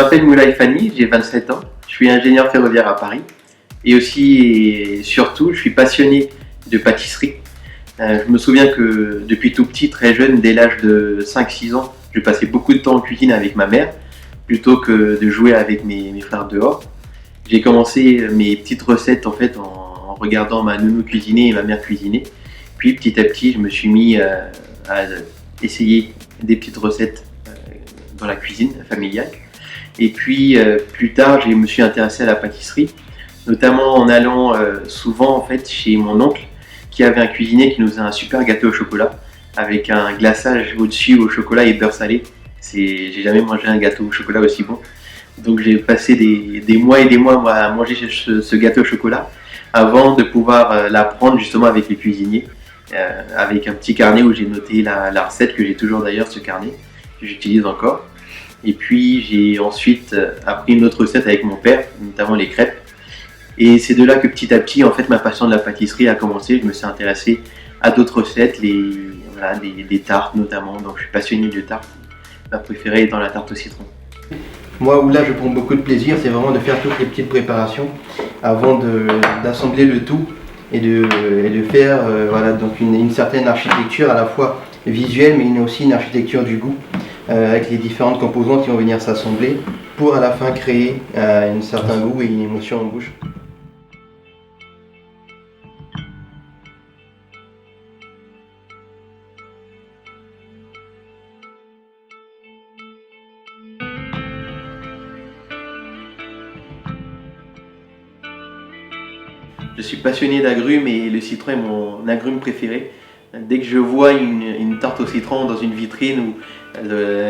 m'appelle Moulay Fani, j'ai 27 ans, je suis ingénieur ferroviaire à Paris et aussi et surtout je suis passionné de pâtisserie. Je me souviens que depuis tout petit, très jeune, dès l'âge de 5-6 ans, je passais beaucoup de temps en cuisine avec ma mère plutôt que de jouer avec mes frères dehors. J'ai commencé mes petites recettes en fait en regardant ma nounou cuisiner et ma mère cuisiner. Puis petit à petit, je me suis mis à essayer des petites recettes dans la cuisine familiale. Et puis plus tard, je me suis intéressé à la pâtisserie, notamment en allant souvent en fait chez mon oncle qui avait un cuisinier qui nous faisait un super gâteau au chocolat avec un glaçage au-dessus au chocolat et beurre salé. J'ai jamais mangé un gâteau au chocolat aussi bon. Donc j'ai passé des mois et des mois moi, à manger ce gâteau au chocolat avant de pouvoir l'apprendre justement avec les cuisiniers, avec un petit carnet où j'ai noté la recette que j'ai toujours d'ailleurs, ce carnet que j'utilise encore. Et puis j'ai ensuite appris une autre recette avec mon père, notamment les crêpes. Et c'est de là que petit à petit, en fait, ma passion de la pâtisserie a commencé. Je me suis intéressé à d'autres recettes, voilà, des tartes notamment. Donc je suis passionné de tartes. Ma préférée étant la tarte au citron. Moi, où là je prends beaucoup de plaisir, c'est vraiment de faire toutes les petites préparations avant d'assembler le tout et de faire voilà, donc une certaine architecture à la fois visuelle mais aussi une architecture du goût avec les différentes composantes qui vont venir s'assembler pour à la fin créer un certain goût et une émotion en bouche. Je suis passionné d'agrumes et le citron est mon agrume préféré. Dès que je vois une tarte au citron dans une vitrine ou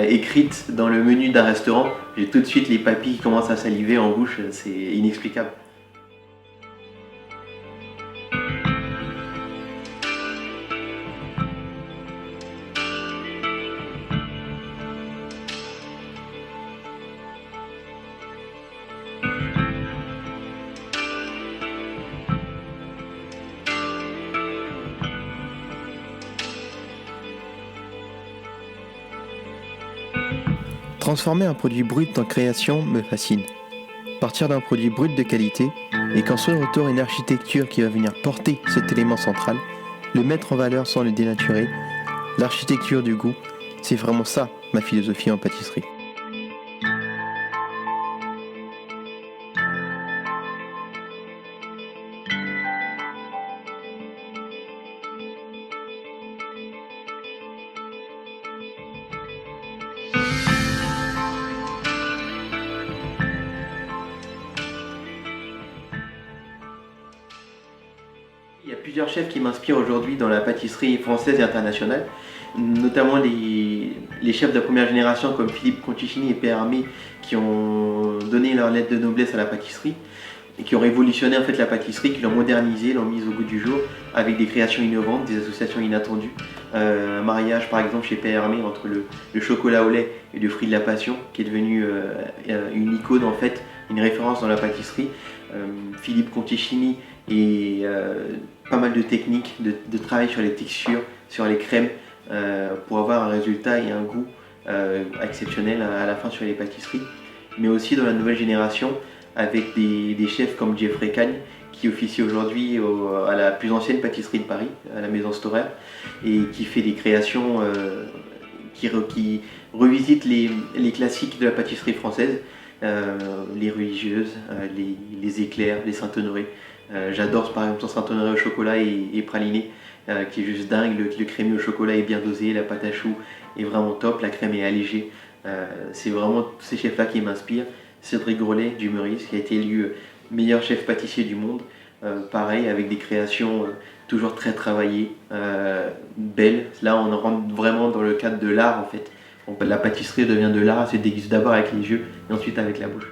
écrite dans le menu d'un restaurant, j'ai tout de suite les papilles qui commencent à saliver en bouche, c'est inexplicable. Transformer un produit brut en création me fascine. Partir d'un produit brut de qualité et construire autour une architecture qui va venir porter cet élément central, le mettre en valeur sans le dénaturer, l'architecture du goût, c'est vraiment ça ma philosophie en pâtisserie. Il y a plusieurs chefs qui m'inspirent aujourd'hui dans la pâtisserie française et internationale, notamment les chefs de la première génération comme Philippe Conticini et Pierre Hermé qui ont donné leur lettre de noblesse à la pâtisserie et qui ont révolutionné en fait la pâtisserie, qui l'ont modernisée, l'ont mise au goût du jour avec des créations innovantes, des associations inattendues. Un mariage par exemple chez Pierre Hermé entre le chocolat au lait et le fruit de la passion qui est devenu une icône en fait, une référence dans la pâtisserie. Philippe Conticini et pas mal de techniques, de travail sur les textures, sur les crèmes pour avoir un résultat et un goût exceptionnel à la fin sur les pâtisseries. Mais aussi dans la nouvelle génération avec des chefs comme Jeffrey Cagne qui officie aujourd'hui à la plus ancienne pâtisserie de Paris, à la Maison Storer, et qui fait des créations qui revisitent les classiques de la pâtisserie française, les religieuses, les éclairs, les Saint-Honoré. J'adore par exemple son Saint-Honoré au chocolat et praliné qui est juste dingue, le crémé au chocolat est bien dosé, la pâte à choux est vraiment top, la crème est allégée. C'est vraiment tous ces chefs là qui m'inspirent. Cédric Grolet du Meurice qui a été élu meilleur chef pâtissier du monde, pareil avec des créations toujours très travaillées, belles. Là on rentre vraiment dans le cadre de l'art en fait. La pâtisserie devient de l'art, elle se déguste d'abord avec les yeux et ensuite avec la bouche.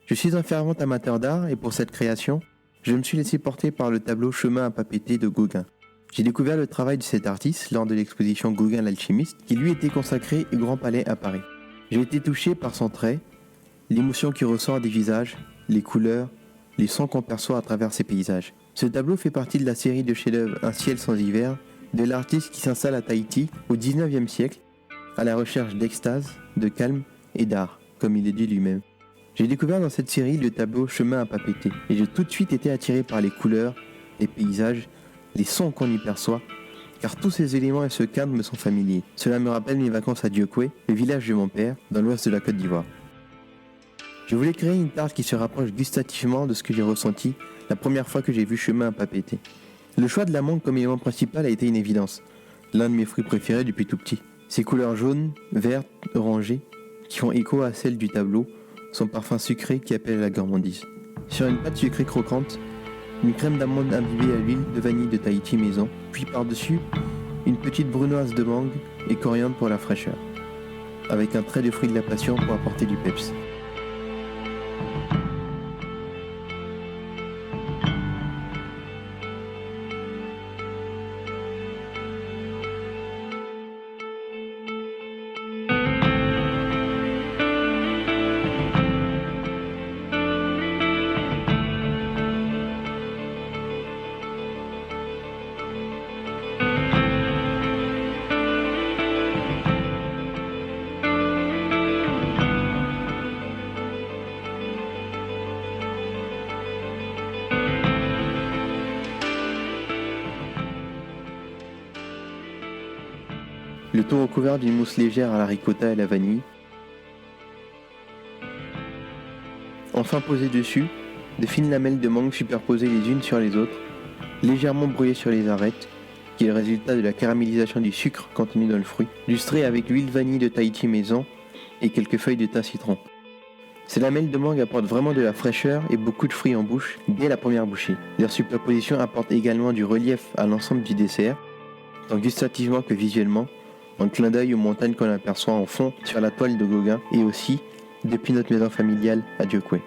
Je suis un fervent amateur d'art et pour cette création, Je me suis laissé porter par le tableau Chemin à pas péter de Gauguin. J'ai découvert le travail de cet artiste lors de l'exposition Gauguin l'alchimiste, qui lui était consacrée au Grand Palais à Paris. J'ai été touché par son trait, l'émotion qui ressort des visages, les couleurs, les sons qu'on perçoit à travers ces paysages. Ce tableau fait partie de la série de chefs-d'œuvre Un ciel sans hiver, de l'artiste qui s'installe à Tahiti au XIXe siècle, à la recherche d'extase, de calme et d'art, comme il est dit lui-même. J'ai découvert dans cette série le tableau Chemin à pas péter, et j'ai tout de suite été attiré par les couleurs, les paysages, les sons qu'on y perçoit, car tous ces éléments et ce cadre me sont familiers. Cela me rappelle mes vacances à Diokwe, le village de mon père, dans l'ouest de la Côte d'Ivoire. Je voulais créer une tarte qui se rapproche gustativement de ce que j'ai ressenti la première fois que j'ai vu Chemin à pas péter. Le choix de la mangue comme élément principal a été une évidence, l'un de mes fruits préférés depuis tout petit. Ses couleurs jaunes, vertes, orangées, qui font écho à celles du tableau, son parfum sucré qui appelle à la gourmandise. Sur une pâte sucrée croquante, une crème d'amande imbibée à l'huile de vanille de Tahiti maison, puis par-dessus, une petite brunoise de mangue et coriandre pour la fraîcheur, avec un trait de fruit de la passion pour apporter du peps. Le tout recouvert d'une mousse légère à la ricotta et la vanille. Enfin posé dessus, de fines lamelles de mangue superposées les unes sur les autres, légèrement brouillées sur les arêtes, qui est le résultat de la caramélisation du sucre contenu dans le fruit, lustrées avec l'huile vanille de Tahiti maison et quelques feuilles de thym citron. Ces lamelles de mangue apportent vraiment de la fraîcheur et beaucoup de fruits en bouche dès la première bouchée. Leur superposition apporte également du relief à l'ensemble du dessert, tant gustativement que visuellement, en clin d'œil aux montagnes qu'on aperçoit en fond sur la toile de Gauguin et aussi depuis notre maison familiale à Diokwe.